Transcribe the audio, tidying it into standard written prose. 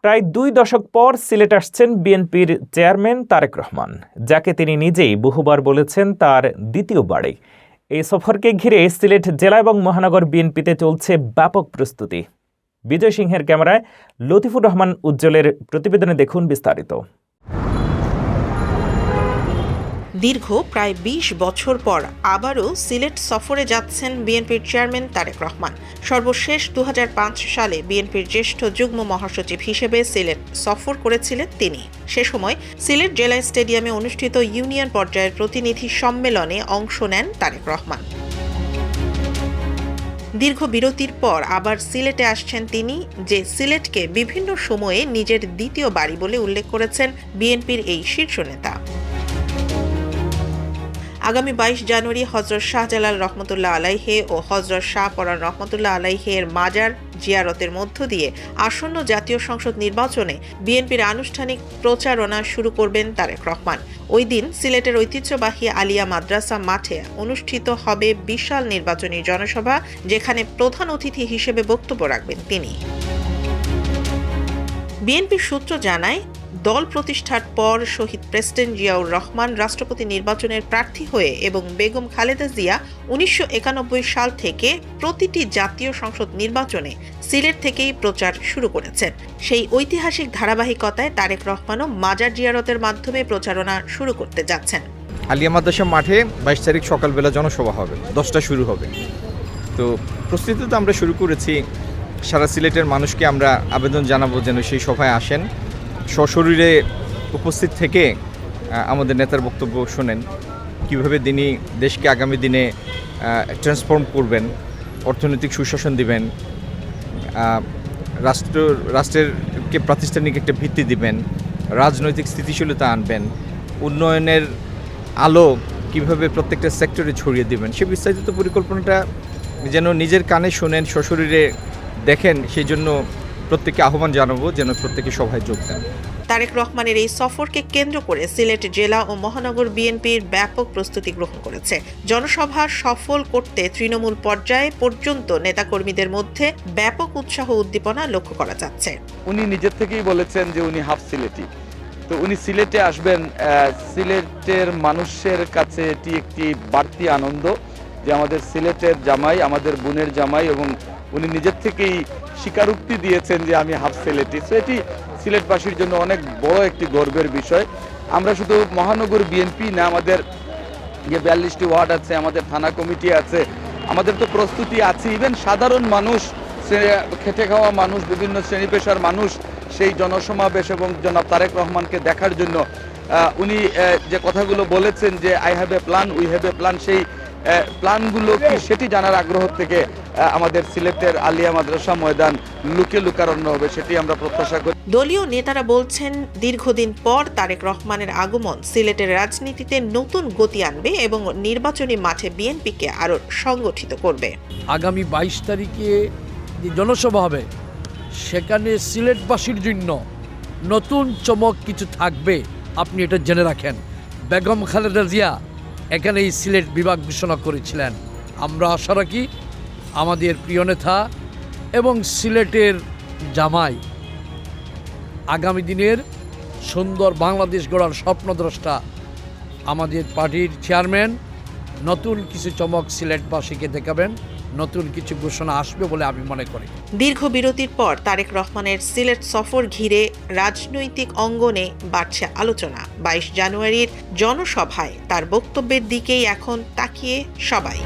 প্রায় 2 দশক পর সিলেট আসছেন বিএনপির চেয়ারম্যান তারেক রহমান, যাকে তিনি নিজেই বহুবার বলেছেন তার দ্বিতীয়বারে। এই সফরকে ঘিরে সিলেট জেলা এবং মহানগর বিএনপিতে চলছে ব্যাপক প্রস্তুতি। বিজয় সিংহের ক্যামেরায় লতিফুর রহমান উজ্জ্বলের প্রতিবেদনে দেখুন বিস্তারিত। দীর্ঘ প্রায় ২০ বছর পর আবারও সিলেট সফরে যাচ্ছেন বিএনপির চেয়ারম্যান তারেক রহমান। সর্বশেষ ২০০৫ সালে বিএনপির জ্যেষ্ঠ যুগ্ম মহাসচিব হিসেবে সিলেট সফর করেছিলেন তিনি। সে সময় সিলেট জেলা স্টেডিয়ামে অনুষ্ঠিত ইউনিয়ন পর্যায়ের প্রতিনিধি সম্মেলনে অংশ নেন তারেক রহমান। দীর্ঘ বিরতির পর আবার সিলেটে আসছেন তিনি, যে সিলেটকে বিভিন্ন সময়ে নিজের দ্বিতীয় বাড়ি বলে উল্লেখ করেছেন বিএনপির এই শীর্ষ নেতা। আগামী ২২ জানুয়ারি হযরত শাহজালাল রহমতুল্লাহ আলাইহে ও হযরত শাহ পরান রহমতুল্লাহ আলাইহের মাজার জিয়ারতের মধ্য দিয়ে আসন্ন জাতীয় সংসদ নির্বাচনে বিএনপির আনুষ্ঠানিক প্রচারণা শুরু করবেন তারেক রহমান। ওই দিন সিলেটের ঐতিহ্যবাহী আলিয়া মাদ্রাসা মাঠে অনুষ্ঠিত হবে বিশাল নির্বাচনী জনসভা, যেখানে প্রধান অতিথি হিসেবে বক্তব্য রাখবেন তিনি। বিএনপির সূত্র জানায়, দল প্রতিষ্ঠার পর শহীদ প্রেসিডেন্ট জিয়াউর রহমান রাষ্ট্রপতি নির্বাচনের প্রার্থী হয়ে এবং বেগম খালেদা জিয়া ১৯৯১ সাল থেকে প্রতিটি জাতীয় সংসদ নির্বাচনে সিলেট থেকেই প্রচার শুরু করেছেন। সেই ঐতিহাসিক ধারাবাহিকতায় তারেক রহমানও মাজার জিয়ারতের মাধ্যমে প্রচারণা শুরু করতে যাচ্ছেন। আলিয়া মাদ্রাসা মাঠে ২২ তারিখ সকালবেলা জনসভা হবে, ১০টা শুরু হবে। তো প্রস্তুতি তো আমরা শুরু করেছি। সারা সিলেটের মানুষকে আমরা আবেদন জানাবো যেন সেই সভায় আসেন, সশরীরে উপস্থিত থেকে আমাদের নেতার বক্তব্য শোনেন, কীভাবে তিনি দেশকে আগামী দিনে ট্রান্সফর্ম করবেন, অর্থনৈতিক সুশাসন দিবেন, রাষ্ট্রেরকে প্রাতিষ্ঠানিক একটা ভিত্তি দিবেন, রাজনৈতিক স্থিতিশীলতা আনবেন, উন্নয়নের আলো কীভাবে প্রত্যেকটা সেক্টরে ছড়িয়ে দিবেন, সে বিস্তারিত পরিকল্পনাটা যেন নিজের কানে শোনেন, সশরীরে দেখেন। সেই জন্য প্রত্যেককে আহ্বান জানাবো যেন প্রত্যেকে সভায় যোগ দেন। তারেক রহমানের এই সফরকে কেন্দ্র করে সিলেট জেলা ও মহানগর বিএনপির ব্যাপক প্রস্তুতি গ্রহণ করেছে। জনসভা সফল করতে তৃণমূল পর্যায়ে পর্যন্ত নেতাকর্মীদের মধ্যে ব্যাপক উৎসাহ উদ্দীপনা লক্ষ্য করা যাচ্ছে। উনি নিজের থেকেই বলেছেন যে উনি হাফ সিলেটি, তো উনি সিলেটে আসবেন। সিলেটের মানুষের কাছে এটি একটি বাড়তি আনন্দ যে আমাদের সিলেটের জামাই, আমাদের বোনের জামাই, এবং উনি নিজের থেকেই স্বীকারোক্তি দিয়েছেন যে আমি হাফ সিলেটি। তো এটি সিলেটবাসীর জন্য অনেক বড় একটি গর্বের বিষয়। আমরা শুধু মহানগর বিএনপি না, আমাদের যে ৪২টি ওয়ার্ড আছে, আমাদের থানা কমিটি আছে, আমাদের তো প্রস্তুতি আছে। ইভেন সাধারণ মানুষ, খেটে খাওয়া মানুষ, বিভিন্ন শ্রেণী পেশার মানুষ সেই জনসমাবেশ এবং জনাব তারেক রহমানকে দেখার জন্য উনি যে কথাগুলো বলেছেন যে I have a plan, we have a plan, সেই প্ল্যানগুলো কি সেটি জানার আগ্রহ থেকে আমাদের সিলেটের আলিয়া মাদ্রাসা ময়দান লুকে লুকারণ্য হবে, সেটি আমরা প্রত্যাশা করি। দলীয় নেতারা বলছেন, দীর্ঘদিন পর তারেক রহমানের আগমন সিলেটের রাজনীতিতে নতুন গতি আনবে এবং নির্বাচনী মাঠে বিএনপিকে আরও সংগঠিত করবে। আগামী ২২ তারিখে যে জনসভা হবে, সেখানে সিলেটবাসীর জন্য নতুন চমক কিছু থাকবে, আপনি এটা জেনে রাখেন। বেগম খালেদা জিয়া এখানে এই সিলেট বিভাগ ঘোষণা করেছিলেন। আমরা আশা রাখি আমাদের প্রিয় নেতা এবং সিলেটের জামাই আগামী দিনের সুন্দর বাংলাদেশ গড়ার স্বপ্নদ্রষ্টা আমাদের পার্টির চেয়ারম্যান নতুন কিছু চমক সিলেটবাসীকে দেখাবেন, নতুন কিছু ঘোষণা আসবে বলে আমি মনে করি। দীর্ঘ বিরতির পর তারেক রহমানের সিলেট সফর ঘিরে রাজনৈতিক অঙ্গনে বাড়ছে আলোচনা। ২২ জানুয়ারির জনসভায় তার বক্তব্যের দিকেই এখন তাকিয়ে সবাই।